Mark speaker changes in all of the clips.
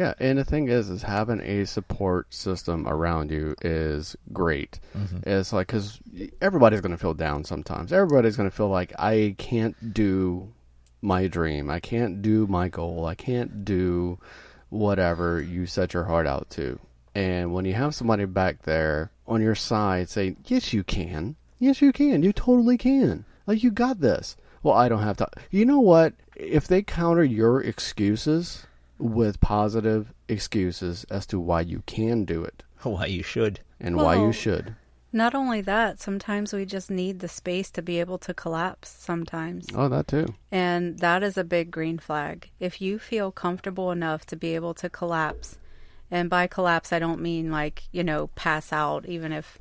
Speaker 1: Yeah, and the thing is having a support system around you is great. It's like, because everybody's going to feel down sometimes. Everybody's going to feel like, I can't do my dream. I can't do my goal. I can't do whatever you set your heart out to. And when you have somebody back there on your side saying, yes, you can. Yes, you can. You totally can. Like, you got this. Well, I don't have to. You know what? If they counter your excuses with positive excuses as to why you can do it.
Speaker 2: Why you should.
Speaker 1: And why you should.
Speaker 3: Not only that, sometimes we just need the space to be able to collapse sometimes.
Speaker 1: Oh, that too.
Speaker 3: And that is a big green flag. If you feel comfortable enough to be able to collapse, and by collapse I don't mean like, pass out, even if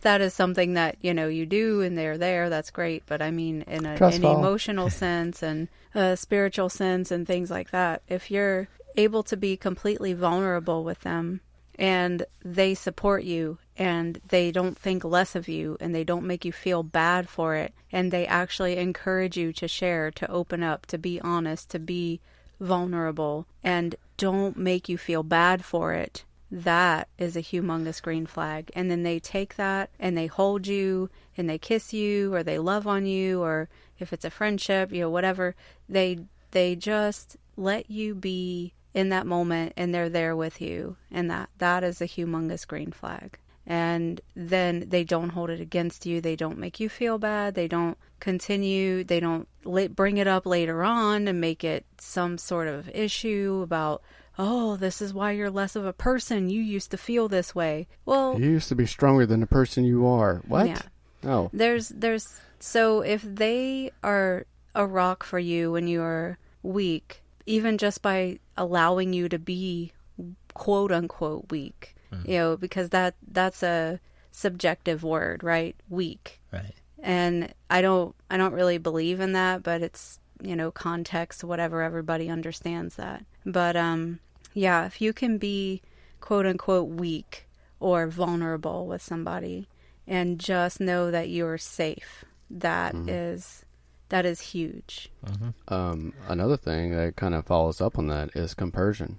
Speaker 3: that is something that, you do and they're there, that's great. But I mean in an emotional sense and a spiritual sense and things like that. If you're able to be completely vulnerable with them and they support you and they don't think less of you and they don't make you feel bad for it and they actually encourage you to share, to open up, to be honest, to be vulnerable and don't make you feel bad for it, that is a humongous green flag. And then they take that and they hold you and they kiss you or they love on you, or if it's a friendship, whatever, they just let you be in that moment and they're there with you. And that is a humongous green flag. And then they don't hold it against you. They don't make you feel bad. They don't continue. They don't bring it up later on and make it some sort of issue about, oh, this is why you're less of a person. You used to feel this way. Well,
Speaker 1: you used to be stronger than the person you are. What?
Speaker 3: Yeah.
Speaker 1: Oh.
Speaker 3: So if they are a rock for you when you're weak, even just by allowing you to be quote unquote weak, because that's a subjective word, right? Weak.
Speaker 2: Right.
Speaker 3: And I don't really believe in that, but it's, context, whatever, everybody understands that. But, yeah, if you can be quote unquote weak or vulnerable with somebody and just know that you're safe, that is huge.
Speaker 1: Another thing that kind of follows up on that is compersion.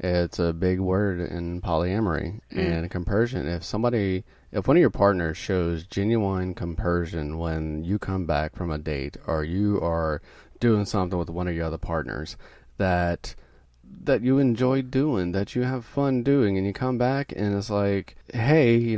Speaker 1: It's a big word in polyamory. And compersion, if one of your partners shows genuine compersion when you come back from a date or you are doing something with one of your other partners that you enjoy doing, that you have fun doing, and you come back and it's like, hey,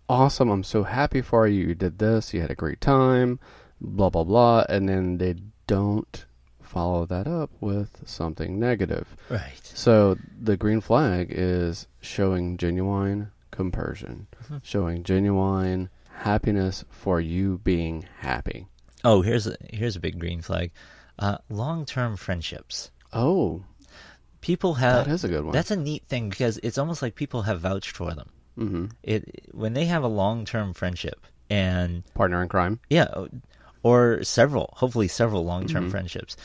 Speaker 1: awesome, I'm so happy for you. You did this, you had a great time, blah, blah, blah. And then they don't follow that up with something negative.
Speaker 2: Right.
Speaker 1: So the green flag is showing genuine compersion, showing genuine happiness for you being happy.
Speaker 2: Oh, here's a big green flag. Long-term friendships.
Speaker 1: Oh,
Speaker 2: people have.
Speaker 1: That is a good one.
Speaker 2: That's a neat thing because it's almost like people have vouched for them. When they have a long-term friendship and
Speaker 1: partner in crime.
Speaker 2: Yeah, or hopefully several long-term friendships.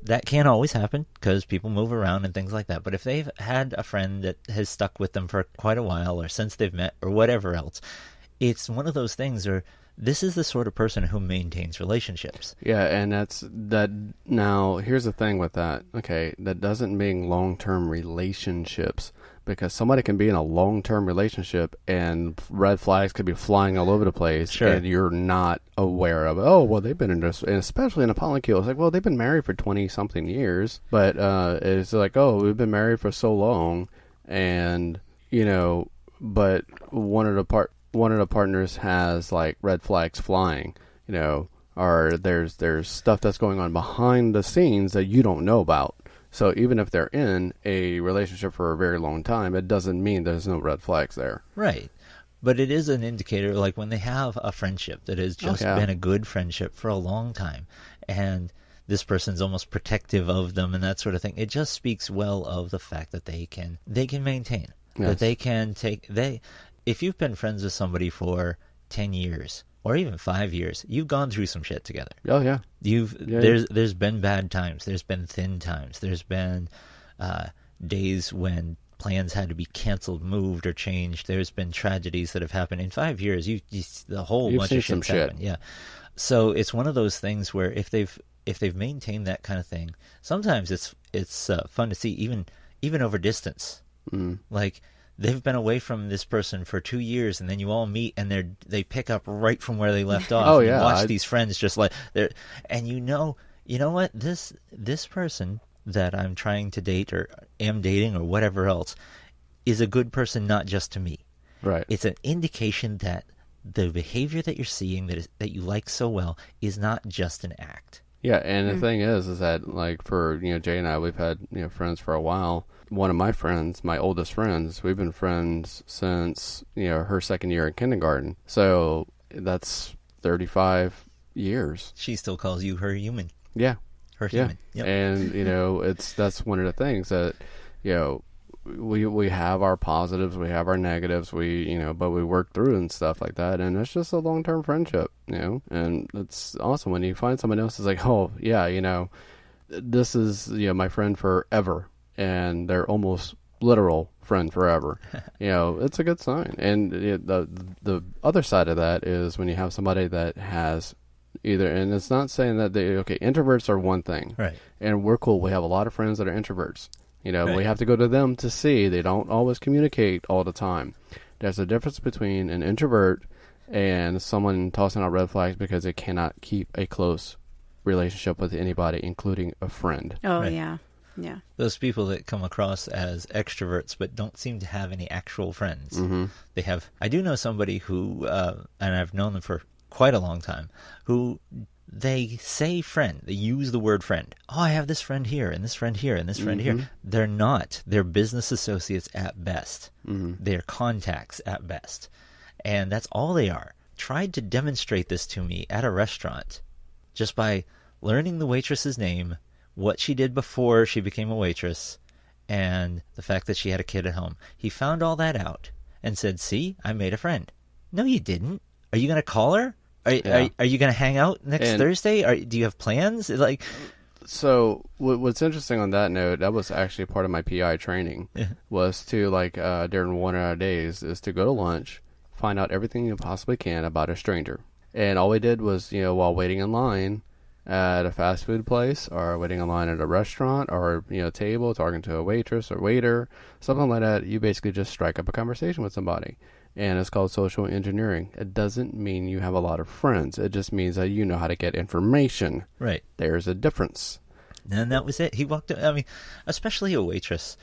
Speaker 2: That can't always happen because people move around and things like that. But if they've had a friend that has stuck with them for quite a while or since they've met or whatever else, it's one of those things where this is the sort of person who maintains relationships.
Speaker 1: Yeah, and that. Now, here's the thing with that. Okay, that doesn't mean long-term relationships, because somebody can be in a long-term relationship and red flags could be flying all over the place,
Speaker 2: sure,
Speaker 1: and you're not aware of it. Oh, well, they've been in this, and especially in a polycule, it's like, well, they've been married for 20-something years, but it's like, oh, we've been married for so long, and, but one of the partners has, like, red flags flying, or there's stuff that's going on behind the scenes that you don't know about. So even if they're in a relationship for a very long time, it doesn't mean there's no red flags there.
Speaker 2: Right. But it is an indicator, like when they have a friendship that has just been a good friendship for a long time, and this person's almost protective of them and that sort of thing, it just speaks well of the fact that they can maintain. Yes. That they can if you've been friends with somebody for 10 years or even 5 years, you've gone through some shit together.
Speaker 1: Oh yeah.
Speaker 2: There's been bad times, there's been thin times, there's been days when plans had to be canceled, moved, or changed. There's been tragedies that have happened in 5 years. The whole bunch of shit's happened. Yeah. So it's one of those things where if they've maintained that kind of thing, sometimes it's fun to see even over distance. Like, they've been away from this person for 2 years, and then you all meet, and they pick up right from where they left off.
Speaker 1: Oh,
Speaker 2: and
Speaker 1: yeah.
Speaker 2: You watch these friends just like they're, and you know what, this person that I'm trying to date or am dating or whatever else is a good person, not just to me.
Speaker 1: Right.
Speaker 2: It's an indication that the behavior that you're seeing that you like so well is not just an act.
Speaker 1: Yeah, and the thing is that, like, for, Jay and I, we've had, friends for a while. One of my friends, my oldest friends, we've been friends since, her second year in kindergarten. So that's 35 years.
Speaker 2: She still calls you her human.
Speaker 1: Yeah.
Speaker 2: Her human.
Speaker 1: Yeah.
Speaker 2: Yep.
Speaker 1: And, that's one of the things that, we have our positives, we have our negatives, but we work through and stuff like that, and it's just a long-term friendship, and it's awesome when you find someone else who's like, oh yeah, this is my friend forever, and they're almost literal friend forever. It's a good sign. And the other side of that is when you have somebody that has either, and it's not saying that introverts are one thing,
Speaker 2: right?
Speaker 1: And we're cool. We have a lot of friends that are introverts.
Speaker 2: Right.
Speaker 1: We have to go to them to see. They don't always communicate all the time. There's a difference between an introvert and someone tossing out red flags because they cannot keep a close relationship with anybody, including a friend.
Speaker 3: Oh,
Speaker 2: Right.
Speaker 3: yeah. Yeah.
Speaker 2: Those people that come across as extroverts but don't seem to have any actual friends.
Speaker 1: Mm-hmm.
Speaker 2: They have. I do know somebody who, and I've known them for quite a long time, who they say friend. They use the word friend. Oh, I have this friend here, and this friend here, and this friend here. They're not. They're business associates at best. They're contacts at best. And that's all they are. Tried to demonstrate this to me at a restaurant just by learning the waitress's name, what she did before she became a waitress, and the fact that she had a kid at home. He found all that out and said, see, I made a friend. No, you didn't. Are you going to call her? Are you going to hang out next Thursday? Do you have plans?
Speaker 1: So what's interesting on that note, that was actually part of my PI training, was to, during one of our days, is to go to lunch, find out everything you possibly can about a stranger. And all we did was, while waiting in line at a fast food place or waiting in line at a restaurant or, table, talking to a waitress or waiter, something like that, you basically just strike up a conversation with somebody. And it's called social engineering. It doesn't mean you have a lot of friends. It just means that you know how to get information.
Speaker 2: Right.
Speaker 1: There's a difference.
Speaker 2: And that was it. He walked up, especially a waitress,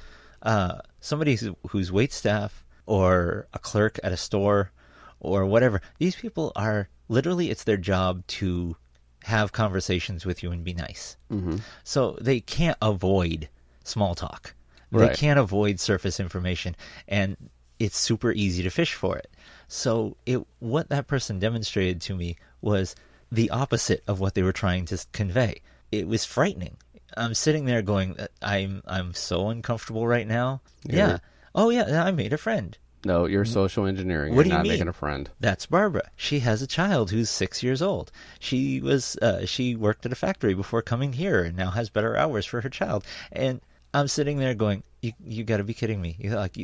Speaker 2: somebody who's wait staff or a clerk at a store or whatever. These people are literally, it's their job to have conversations with you and be nice. Mm-hmm. So they can't avoid small talk. They can't avoid surface information. And it's super easy to fish for it. So what that person demonstrated to me was the opposite of what they were trying to convey. It was frightening. I'm sitting there going, I'm so uncomfortable right now. Yeah. Oh, yeah, I made a friend.
Speaker 1: No, you're social engineering.
Speaker 2: What
Speaker 1: You're
Speaker 2: do you
Speaker 1: not
Speaker 2: mean?
Speaker 1: making a friend.
Speaker 2: That's Barbara. She has a child who's 6 years old. She worked at a factory before coming here and now has better hours for her child. And I'm sitting there going, you got to be kidding me.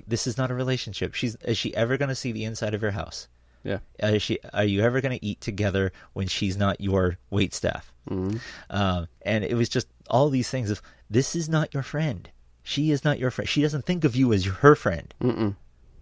Speaker 2: This is not a relationship. Is she ever going to see the inside of your house?
Speaker 1: Yeah.
Speaker 2: Are you ever going to eat together when she's not your wait staff?
Speaker 1: Mm-hmm.
Speaker 2: And it was just all these things of, this is not your friend. She is not your friend. She doesn't think of you as her friend.
Speaker 1: Mm-mm.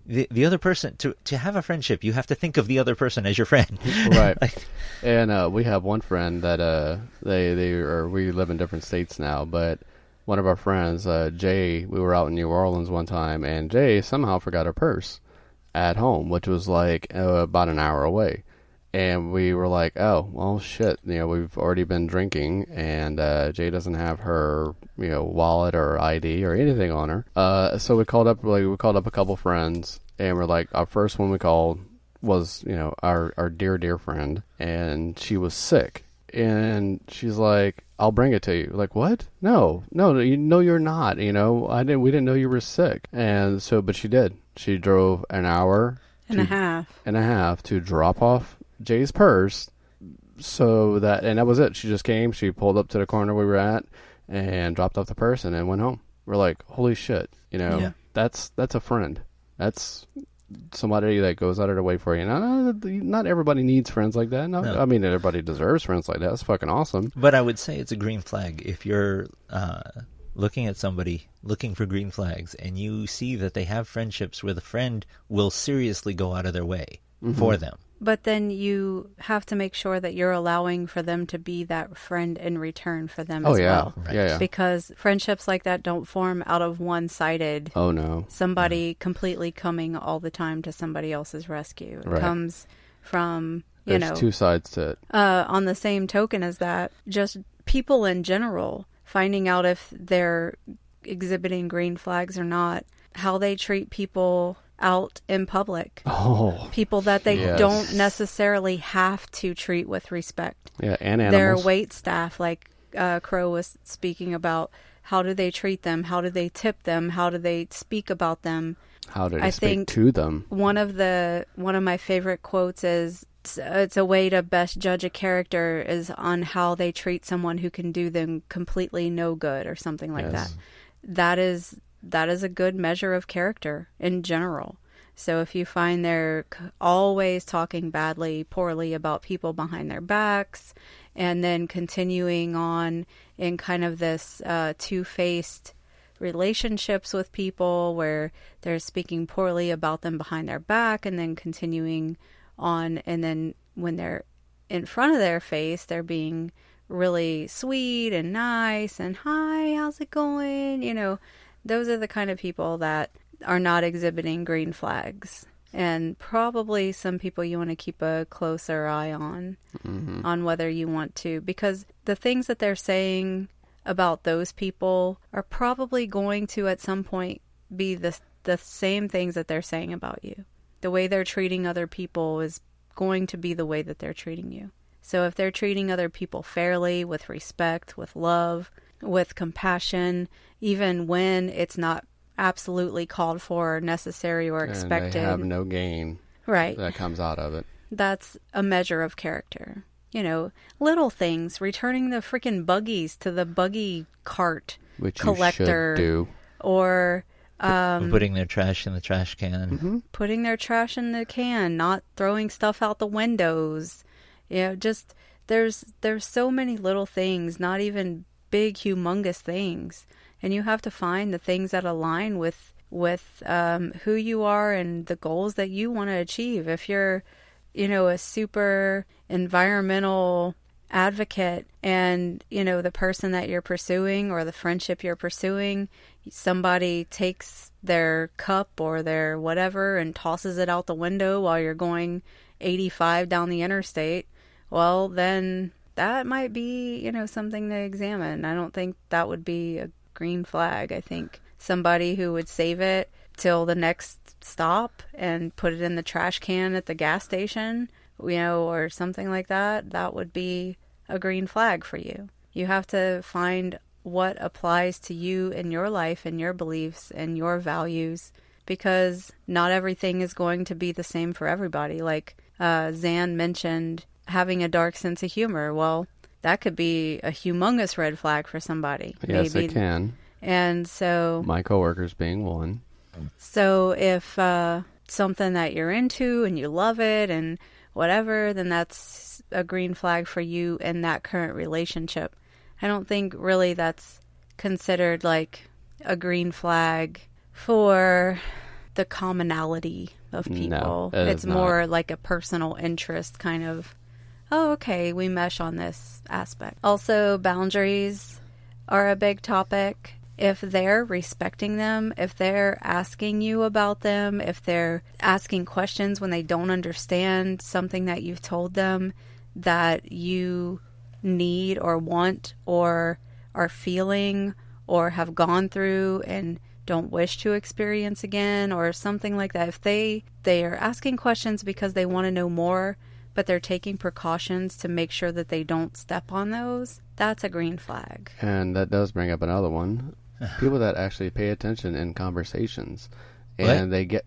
Speaker 2: The other person, to have a friendship, you have to think of the other person as your friend.
Speaker 1: Right. And we have one friend that we live in different states now, but one of our friends, Jay, we were out in New Orleans one time, and Jay somehow forgot her purse at home, which was about an hour away. And we were like, oh, well, shit, we've already been drinking, and Jay doesn't have her, wallet or ID or anything on her. So we called up a couple friends, and we're like, our first one we called was, our dear friend, and she was sick. And she's like, I'll bring it to you. Like, what? No, you're not. We didn't know you were sick. And so, but she did. She drove an hour
Speaker 3: and a half
Speaker 1: to drop off Jay's purse. And that was it. She just came. She pulled up to the corner we were at and dropped off the purse and then went home. We're like, holy shit. That's a friend. That's somebody that goes out of their way for you. Not everybody needs friends like that. No. I mean, everybody deserves friends like that. That's fucking awesome.
Speaker 2: But I would say it's a green flag if you're looking at somebody, looking for green flags, and you see that they have friendships where the friend will seriously go out of their way for them.
Speaker 3: But then you have to make sure that you're allowing for them to be that friend in return for them as well.
Speaker 2: Right.
Speaker 1: Yeah.
Speaker 3: Because friendships like that don't form out of one-sided.
Speaker 1: Oh, no.
Speaker 3: Somebody completely coming all the time to somebody else's rescue. It comes from,
Speaker 1: There's two sides to it.
Speaker 3: On the same token as that, just people in general, finding out if they're exhibiting green flags or not, how they treat people out in public. People that they don't necessarily have to treat with respect.
Speaker 1: Yeah, and animals.
Speaker 3: Their wait staff, like Crow was speaking about, how do they treat them? How do they tip them? How do they speak about them?
Speaker 1: How do they speak to them?
Speaker 3: One of my favorite quotes is, it's a way to best judge a character is on how they treat someone who can do them completely no good or something like that. That is a good measure of character in general. So if you find they're always talking poorly about people behind their backs, and then continuing on in kind of this two-faced relationships with people where they're speaking poorly about them behind their back and then continuing on, and then when they're in front of their face, they're being really sweet and nice and, hi, how's it going? You know, those are the kind of people that are not exhibiting green flags. And probably some people you want to keep a closer eye on whether you want to, because the things that they're saying about those people are probably going to at some point be the same things that they're saying about you. The way they're treating other people is going to be the way that they're treating you. So if they're treating other people fairly, with respect, with love, with compassion, even when it's not absolutely called for or necessary or expected.
Speaker 1: And they have no gain that comes out of it.
Speaker 3: That's a measure of character. You know, little things, returning the freaking buggies to the buggy cart collector.
Speaker 1: Which you should do.
Speaker 3: Or
Speaker 2: putting their trash in the trash can.
Speaker 3: Putting their trash in the can, not throwing stuff out the windows. You know, just there's so many little things, not even big, humongous things. And you have to find the things that align with who you are and the goals that you want to achieve. If you're, you know, a super environmental advocate and, you know, the person that you're pursuing or the friendship you're pursuing, somebody takes their cup or their whatever and tosses it out the window while you're going 85 down the interstate, well, then that might be, you know, something to examine. I don't think that would be a green flag. I think somebody who would save it till the next stop and put it in the trash can at the gas station, you know, or something like that, that would be a green flag for you. You have to find what applies to you in your life and your beliefs and your values, because not everything is going to be the same for everybody. Like Zan mentioned, having a dark sense of humor. Well, that could be a humongous red flag for somebody.
Speaker 1: Yes,
Speaker 3: maybe.
Speaker 1: It can.
Speaker 3: And so...
Speaker 1: my coworkers being one.
Speaker 3: So if something that you're into and you love it and whatever, then that's a green flag for you in that current relationship. I don't think really that's considered like a green flag for the commonality of people.
Speaker 1: No,
Speaker 3: it's more like a personal interest kind of, oh, okay, we mesh on this aspect. Also, boundaries are a big topic. If they're respecting them, if they're asking you about them, if they're asking questions when they don't understand something that you've told them that you need or want or are feeling or have gone through and don't wish to experience again or something like that. If they are asking questions because they want to know more, but they're taking precautions to make sure that they don't step on those, that's a green flag.
Speaker 1: And that does bring up another one. People that actually pay attention in conversations. And they get...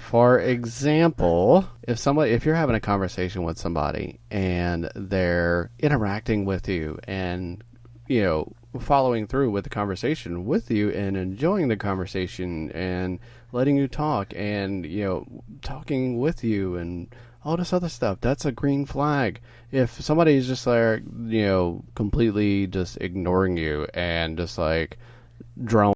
Speaker 1: For example, if you're having a conversation with somebody and they're interacting with you and, you know, following through with the conversation with you and enjoying the conversation and letting you talk and, you know, talking with you and all this other stuff, that's a green flag. If somebody's just like, completely just ignoring you and just like drone